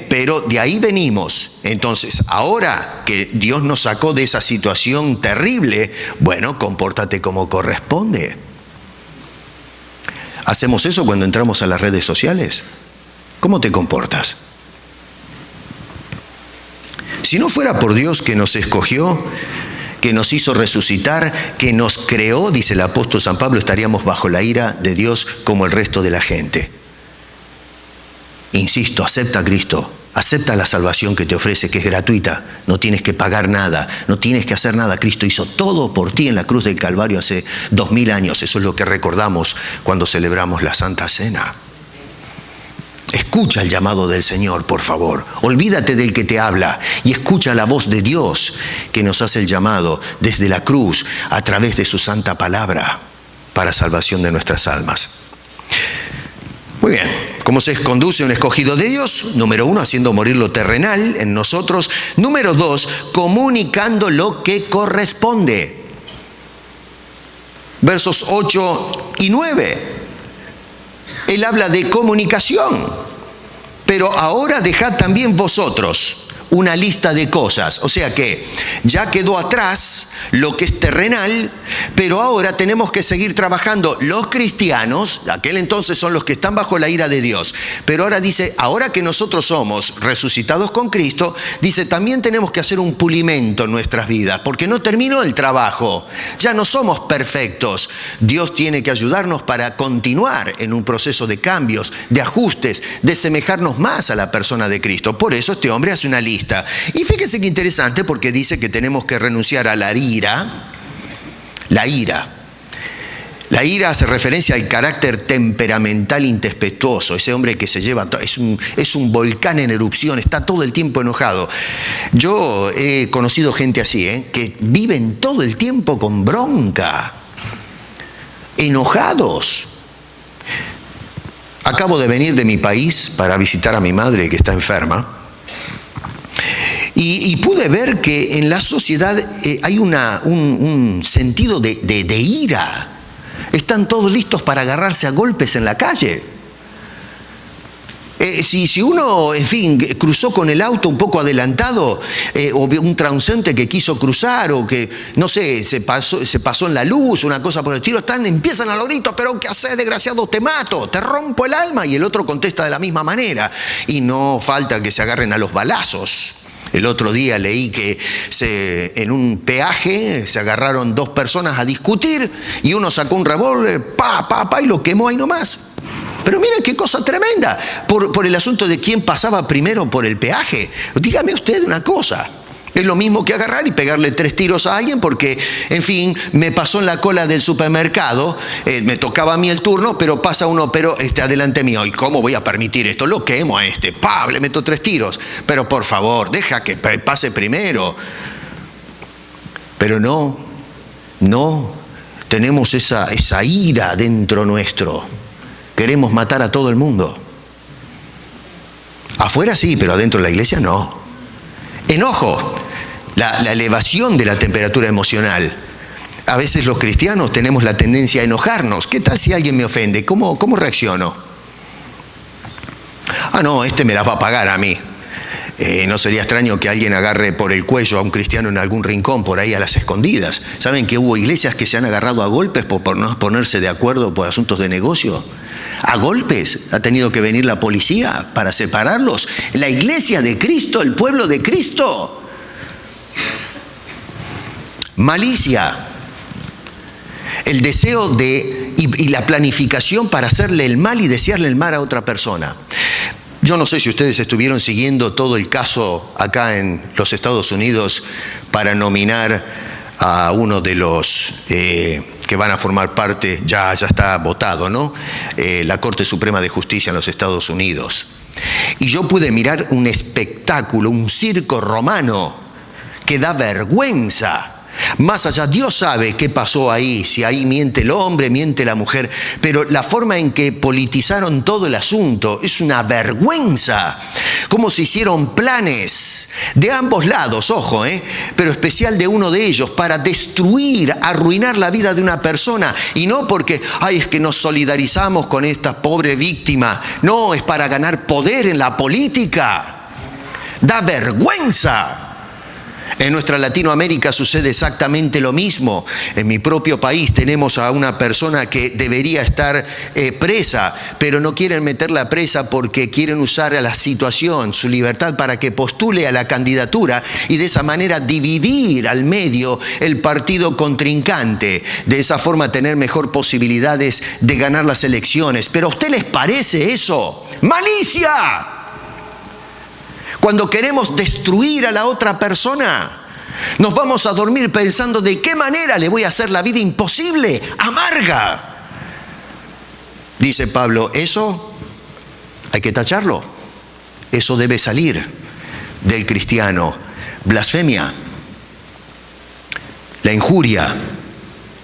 pero de ahí venimos. Entonces, ahora que Dios nos sacó de esa situación terrible, bueno, compórtate como corresponde. ¿Hacemos eso cuando entramos a las redes sociales? ¿Cómo te comportas? Si no fuera por Dios que nos escogió, que nos hizo resucitar, que nos creó, dice el apóstol San Pablo, estaríamos bajo la ira de Dios como el resto de la gente. Insisto, acepta a Cristo, acepta la salvación que te ofrece, que es gratuita. No tienes que pagar nada, no tienes que hacer nada. Cristo hizo todo por ti en la cruz del Calvario hace 2000 años. Eso es lo que recordamos cuando celebramos la Santa Cena. Escucha el llamado del Señor, por favor. Olvídate del que te habla y escucha la voz de Dios que nos hace el llamado desde la cruz a través de su santa palabra para salvación de nuestras almas. Muy bien, ¿cómo se conduce un escogido de Dios? Número 1, haciendo morir lo terrenal en nosotros. Número 2, comunicando lo que corresponde. Versos 8 y 9. Él habla de comunicación. Pero ahora dejad también vosotros una lista de cosas. O sea que ya quedó atrás lo que es terrenal, Pero ahora tenemos que seguir trabajando. Los cristianos, aquel entonces son los que están bajo la ira de Dios. Pero ahora dice, ahora que nosotros somos resucitados con Cristo, dice, también tenemos que hacer un pulimento en nuestras vidas, porque no terminó el trabajo. Ya no somos perfectos. Dios tiene que ayudarnos para continuar en un proceso de cambios, de ajustes, de semejarnos más a la persona de Cristo. Por eso este hombre hace una lista. Y fíjese qué interesante, porque dice que tenemos que renunciar a la ira. La ira. La ira hace referencia al carácter temperamental intempestuoso. Ese hombre que se lleva, es un volcán en erupción, está todo el tiempo enojado. Yo he conocido gente así, que viven todo el tiempo con bronca, enojados. Acabo de venir de mi país para visitar a mi madre que está enferma. Y pude ver que en la sociedad hay un sentido de ira. Están todos listos para agarrarse a golpes en la calle. Si uno, en fin, cruzó con el auto un poco adelantado, o un transeúnte que quiso cruzar, o que, no sé, se pasó en la luz, una cosa por el estilo, empiezan a los gritos, pero ¿qué haces, desgraciado? Te mato, te rompo el alma. Y el otro contesta de la misma manera. Y no falta que se agarren a los balazos. El otro día leí que en un peaje se agarraron dos personas a discutir y uno sacó un revólver, y lo quemó ahí nomás. Pero miren qué cosa tremenda, por el asunto de quién pasaba primero por el peaje. Dígame usted una cosa. Es lo mismo que agarrar y pegarle 3 tiros a alguien porque, en fin, me pasó en la cola del supermercado, me tocaba a mí el turno, pero pasa uno, pero adelante mío. ¿Y cómo voy a permitir esto? Lo quemo a le meto 3 tiros. Pero por favor, deja que pase primero. Pero no, tenemos esa ira dentro nuestro. Queremos matar a todo el mundo. Afuera sí, pero adentro de la iglesia no. Enojo, la elevación de la temperatura emocional. A veces los cristianos tenemos la tendencia a enojarnos. ¿Qué tal si alguien me ofende? ¿Cómo reacciono? No, me la va a pagar a mí. No sería extraño que alguien agarre por el cuello a un cristiano en algún rincón, por ahí a las escondidas. ¿Saben que hubo iglesias que se han agarrado a golpes por no ponerse de acuerdo por asuntos de negocio? A golpes ha tenido que venir la policía para separarlos. La iglesia de Cristo, el pueblo de Cristo. Malicia. El deseo y la planificación para hacerle el mal y desearle el mal a otra persona. Yo no sé si ustedes estuvieron siguiendo todo el caso acá en los Estados Unidos para nominar a uno de los que van a formar parte, ya está votado, ¿no? La Corte Suprema de Justicia en los Estados Unidos. Y yo pude mirar un espectáculo, un circo romano que da vergüenza. Más allá, Dios sabe qué pasó ahí, si ahí miente el hombre, miente la mujer, pero la forma en que politizaron todo el asunto es una vergüenza. Cómo se hicieron planes de ambos lados, ojo, pero especial de uno de ellos, para destruir, arruinar la vida de una persona. Y no porque, es que nos solidarizamos con esta pobre víctima. No, es para ganar poder en la política. Da vergüenza. En nuestra Latinoamérica sucede exactamente lo mismo. En mi propio país tenemos a una persona que debería estar presa, pero no quieren meterla presa porque quieren usar a la situación, su libertad, para que postule a la candidatura y de esa manera dividir al medio el partido contrincante. De esa forma tener mejor posibilidades de ganar las elecciones. ¿Pero a usted les parece eso? ¡Malicia! Cuando queremos destruir a la otra persona, nos vamos a dormir pensando de qué manera le voy a hacer la vida imposible, amarga. Dice Pablo, eso hay que tacharlo. Eso debe salir del cristiano. Blasfemia, la injuria.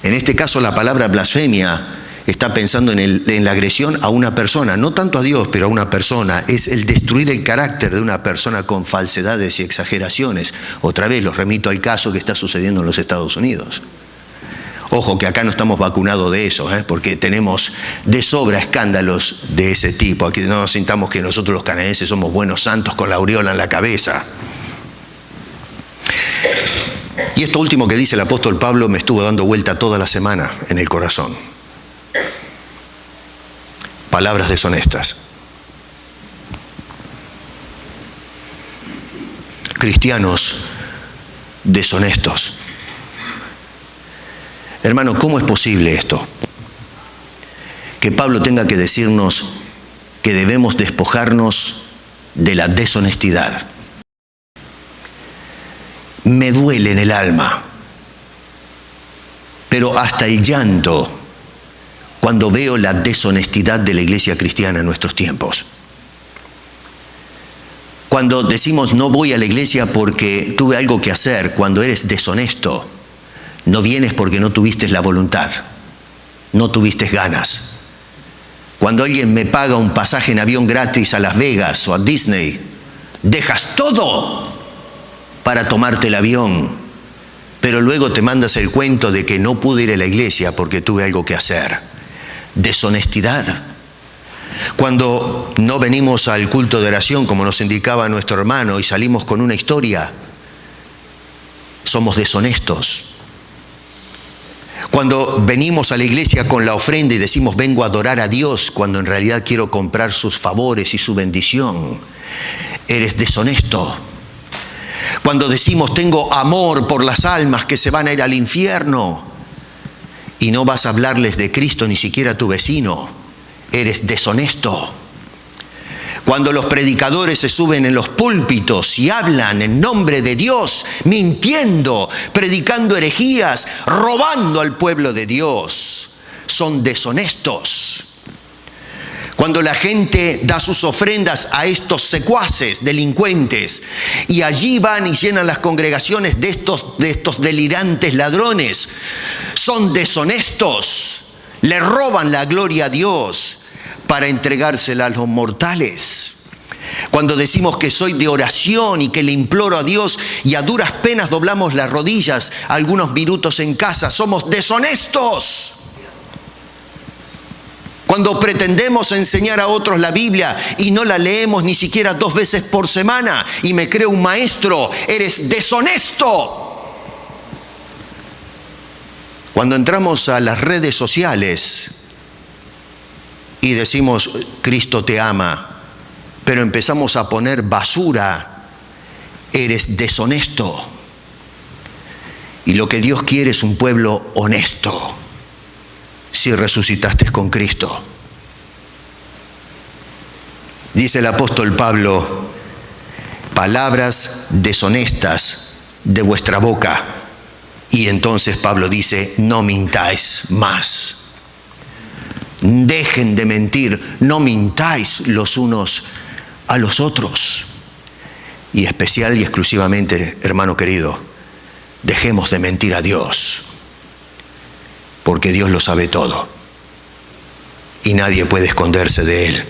En este caso la palabra blasfemia está pensando en la agresión a una persona, no tanto a Dios, pero a una persona. Es el destruir el carácter de una persona con falsedades y exageraciones. Otra vez los remito al caso que está sucediendo en los Estados Unidos. Ojo que acá no estamos vacunados de eso, porque tenemos de sobra escándalos de ese tipo. Aquí no nos sintamos que nosotros los canadienses somos buenos santos con la aureola en la cabeza. Y esto último que dice el apóstol Pablo me estuvo dando vuelta toda la semana en el corazón. Palabras deshonestas. Cristianos deshonestos. Hermano, ¿cómo es posible esto? Que Pablo tenga que decirnos que debemos despojarnos de la deshonestidad. Me duele en el alma, pero hasta el llanto cuando veo la deshonestidad de la iglesia cristiana en nuestros tiempos. Cuando decimos no voy a la iglesia porque tuve algo que hacer, cuando eres deshonesto, no vienes porque no tuviste la voluntad, no tuviste ganas. Cuando alguien me paga un pasaje en avión gratis a Las Vegas o a Disney, dejas todo para tomarte el avión, pero luego te mandas el cuento de que no pude ir a la iglesia porque tuve algo que hacer. Deshonestidad. Cuando no venimos al culto de oración como nos indicaba nuestro hermano y salimos con una historia, somos deshonestos. Cuando venimos a la iglesia con la ofrenda y decimos vengo a adorar a Dios cuando en realidad quiero comprar sus favores y su bendición, eres deshonesto. Cuando decimos tengo amor por las almas que se van a ir al infierno y no vas a hablarles de Cristo ni siquiera a tu vecino, eres deshonesto. Cuando los predicadores se suben en los púlpitos y hablan en nombre de Dios, mintiendo, predicando herejías, robando al pueblo de Dios, son deshonestos. Cuando la gente da sus ofrendas a estos secuaces, delincuentes, y allí van y llenan las congregaciones de estos delirantes ladrones, son deshonestos, le roban la gloria a Dios para entregársela a los mortales. Cuando decimos que soy de oración y que le imploro a Dios y a duras penas doblamos las rodillas algunos minutos en casa, somos deshonestos. Cuando pretendemos enseñar a otros la Biblia y no la leemos ni siquiera 2 veces por semana y me creo un maestro, eres deshonesto. Cuando entramos a las redes sociales y decimos Cristo te ama, pero empezamos a poner basura, eres deshonesto. Y lo que Dios quiere es un pueblo honesto. Si resucitaste con Cristo. Dice el apóstol Pablo, palabras deshonestas de vuestra boca. Y entonces Pablo dice, no mintáis más. Dejen de mentir, no mintáis los unos a los otros. Y especial y exclusivamente, hermano querido, dejemos de mentir a Dios. Porque Dios lo sabe todo. Y nadie puede esconderse de Él.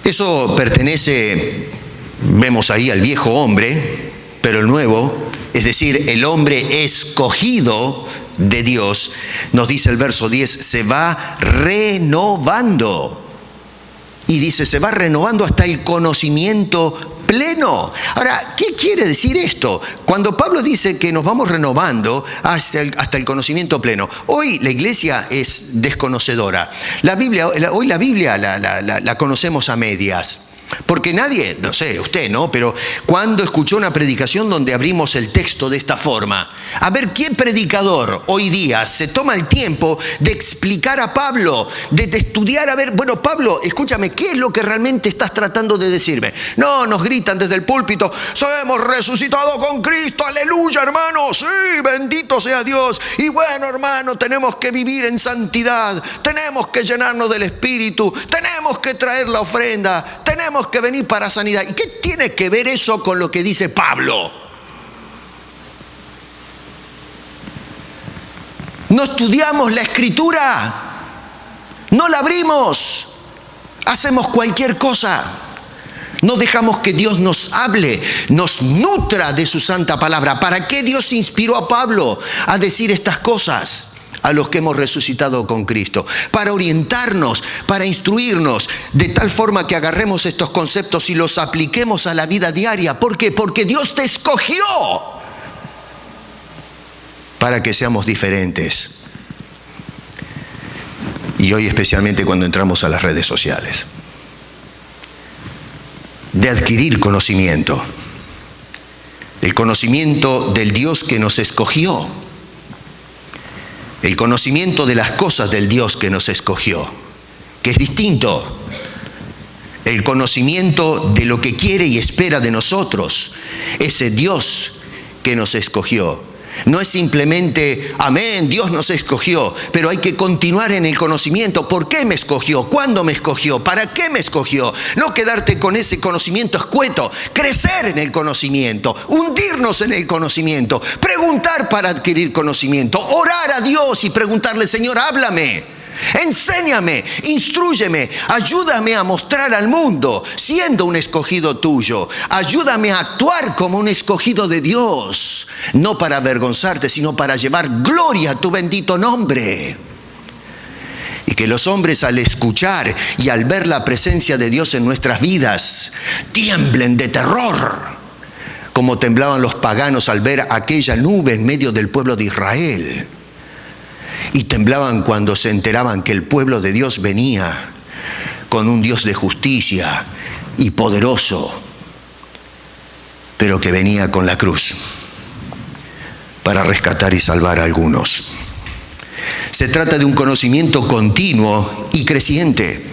Eso pertenece, vemos ahí al viejo hombre, pero el nuevo, es decir, el hombre escogido de Dios, nos dice el verso 10, se va renovando. Y dice, se va renovando hasta el conocimiento pleno. Ahora, ¿qué quiere decir esto? Cuando Pablo dice que nos vamos renovando hasta el conocimiento pleno, hoy la iglesia es desconocedora. Hoy la Biblia la conocemos a medias. Porque nadie, no sé, usted no, pero cuando escuchó una predicación donde abrimos el texto de esta forma, a ver, ¿qué predicador hoy día se toma el tiempo de explicar a Pablo, de estudiar, a ver, bueno, Pablo, escúchame, ¿qué es lo que realmente estás tratando de decirme? No, nos gritan desde el púlpito, hemos resucitado con Cristo, aleluya, hermano, sí, bendito sea Dios. Y bueno, hermano, tenemos que vivir en santidad, tenemos que llenarnos del Espíritu, tenemos que traer la ofrenda, tenemos que venir para sanidad. ¿Y qué tiene que ver eso con lo que dice Pablo? No estudiamos la Escritura, no la abrimos, hacemos cualquier cosa. No dejamos que Dios nos hable, nos nutra de su santa palabra. ¿Para qué Dios inspiró a Pablo a decir estas cosas? a los que hemos resucitado con Cristo, para orientarnos, para instruirnos, de tal forma que agarremos estos conceptos y los apliquemos a la vida diaria. ¿Por qué? Porque Dios te escogió para que seamos diferentes. Y hoy especialmente cuando entramos a las redes sociales, de adquirir conocimiento, el conocimiento del Dios que nos escogió, el conocimiento de las cosas del Dios que nos escogió, que es distinto, el conocimiento de lo que quiere y espera de nosotros, ese Dios que nos escogió. No es simplemente, amén, Dios nos escogió, pero hay que continuar en el conocimiento. ¿Por qué me escogió? ¿Cuándo me escogió? ¿Para qué me escogió? No quedarte con ese conocimiento escueto, crecer en el conocimiento, hundirnos en el conocimiento, preguntar para adquirir conocimiento, orar a Dios y preguntarle, Señor, háblame. Enséñame, instrúyeme, ayúdame a mostrar al mundo siendo un escogido tuyo. Ayúdame a actuar como un escogido de Dios, no para avergonzarte, sino para llevar gloria a tu bendito nombre. Y que los hombres al escuchar y al ver la presencia de Dios en nuestras vidas tiemblen de terror, como temblaban los paganos al ver aquella nube en medio del pueblo de Israel. Y temblaban cuando se enteraban que el pueblo de Dios venía con un Dios de justicia y poderoso, pero que venía con la cruz para rescatar y salvar a algunos. Se trata de un conocimiento continuo y creciente,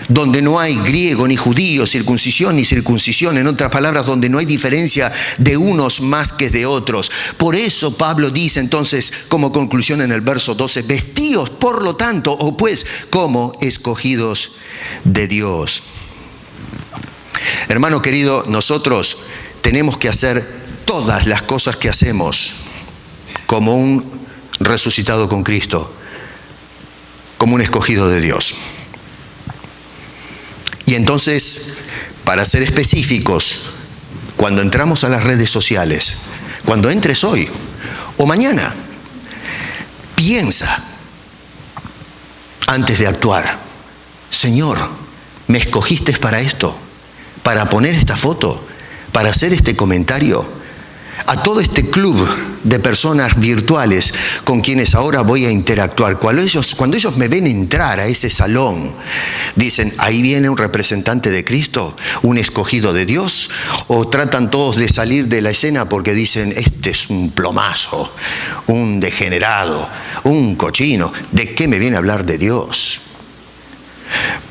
donde no hay griego ni judío, circuncisión ni circuncisión, en otras palabras, donde no hay diferencia de unos más que de otros. Por eso Pablo dice entonces, como conclusión en el verso 12, vestíos por lo tanto, o pues, como escogidos de Dios. Hermano querido, nosotros tenemos que hacer todas las cosas que hacemos como un resucitado con Cristo, como un escogido de Dios. Y entonces, para ser específicos, cuando entramos a las redes sociales, cuando entres hoy o mañana, piensa antes de actuar. Señor, ¿me escogiste para esto? ¿Para poner esta foto? ¿Para hacer este comentario? A todo este club de personas virtuales con quienes ahora voy a interactuar, cuando ellos me ven entrar a ese salón, dicen, ahí viene un representante de Cristo, un escogido de Dios, o tratan todos de salir de la escena porque dicen, este es un plomazo, un degenerado, un cochino, ¿de qué me viene a hablar de Dios?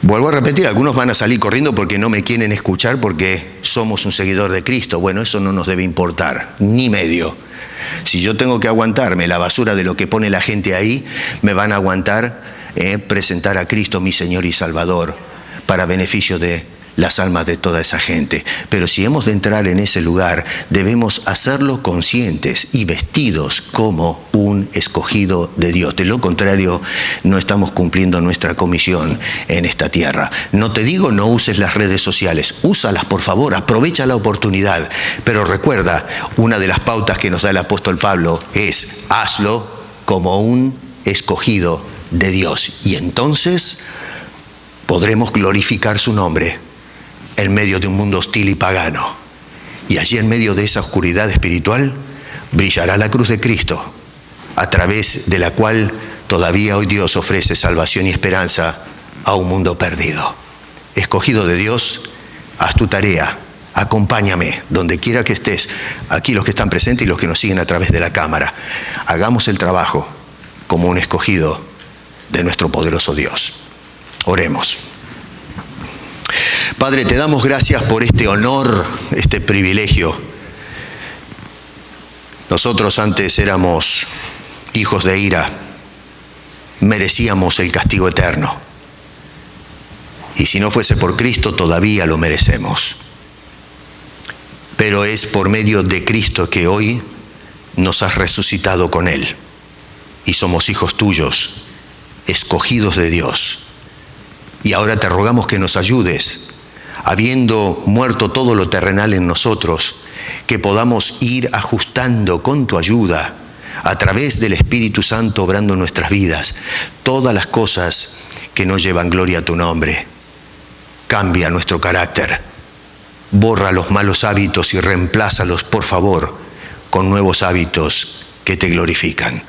Vuelvo a repetir, algunos van a salir corriendo porque no me quieren escuchar porque somos un seguidor de Cristo. Bueno, eso no nos debe importar, ni medio. Si yo tengo que aguantarme la basura de lo que pone la gente ahí, me van a aguantar presentar a Cristo, mi Señor y Salvador, para beneficio de las almas de toda esa gente. Pero si hemos de entrar en ese lugar, debemos hacerlo conscientes y vestidos como un escogido de Dios. De lo contrario, no estamos cumpliendo nuestra comisión en esta tierra. No te digo no uses las redes sociales, úsalas por favor, aprovecha la oportunidad. Pero recuerda, una de las pautas que nos da el apóstol Pablo es, hazlo como un escogido de Dios. Y entonces podremos glorificar su nombre en medio de un mundo hostil y pagano. Y allí en medio de esa oscuridad espiritual brillará la cruz de Cristo, a través de la cual todavía hoy Dios ofrece salvación y esperanza a un mundo perdido. Escogido de Dios, haz tu tarea, acompáñame donde quiera que estés, aquí los que están presentes y los que nos siguen a través de la cámara. Hagamos el trabajo como un escogido de nuestro poderoso Dios. Oremos. Padre, te damos gracias por este honor, este privilegio. Nosotros antes éramos hijos de ira, merecíamos el castigo eterno. Y si no fuese por Cristo, todavía lo merecemos. Pero es por medio de Cristo que hoy nos has resucitado con Él. Y somos hijos tuyos, escogidos de Dios. Y ahora te rogamos que nos ayudes, habiendo muerto todo lo terrenal en nosotros, que podamos ir ajustando con tu ayuda a través del Espíritu Santo obrando en nuestras vidas, todas las cosas que no llevan gloria a tu nombre. Cambia nuestro carácter, borra los malos hábitos y reemplázalos, por favor, con nuevos hábitos que te glorifican.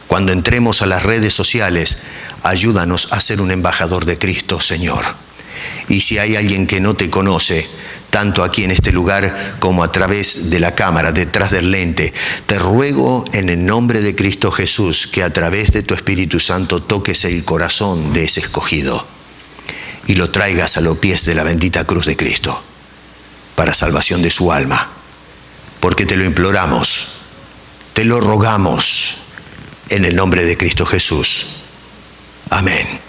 Cuando entremos a las redes sociales, ayúdanos a ser un embajador de Cristo, Señor. Y si hay alguien que no te conoce, tanto aquí en este lugar como a través de la cámara, detrás del lente, te ruego en el nombre de Cristo Jesús que a través de tu Espíritu Santo toques el corazón de ese escogido y lo traigas a los pies de la bendita cruz de Cristo para salvación de su alma. Porque te lo imploramos, te lo rogamos en el nombre de Cristo Jesús. Amén.